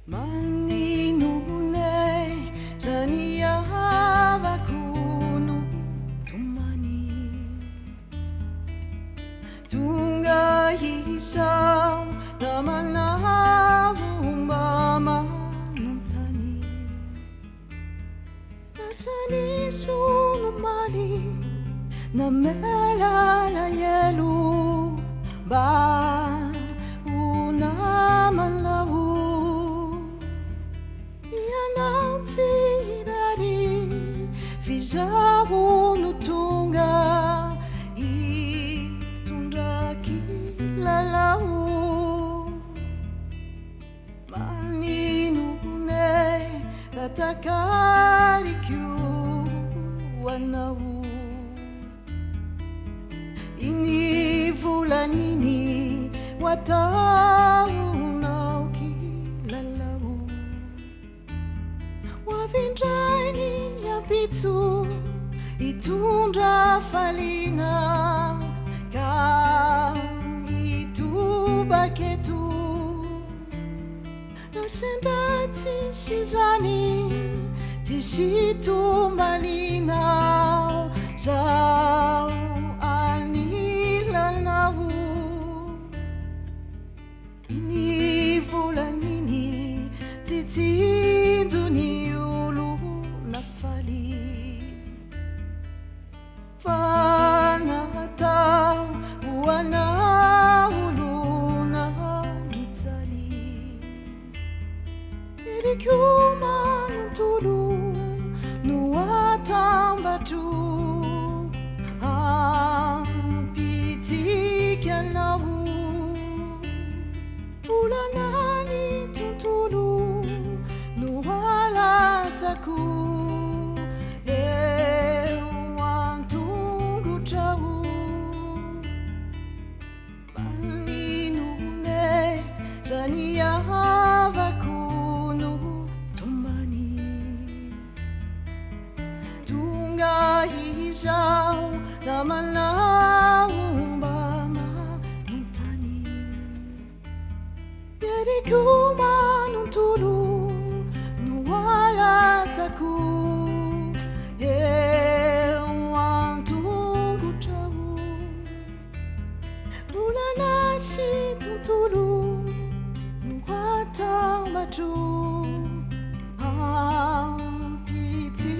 Maninune Zaniava kunu tumani Tunga hisau Namanavu Mutani Nasani sunumali Namela la yelu Ba Unamalawu Fizawu nutunga itunda kilalau Maninune ratakari kiuanau Ini fulanini watau nau kilalau Wavindraini ya bitu itunda falina ka itu baketu Nosenda tisizani tisitu malina Zau anilanawu Ini fulanini titinduni Fanata wana uluna mitali Erikuma ntulu nuatambatu Ampiti kianawu Ulanani tuntulu nuwala taku Zaniava kunu tumani Tunga hisau Namanaumba mutani Yerikuma nuntulu Nuwala taku Wantungu tawu Ulanasi tuntulu Tambatu, ampiti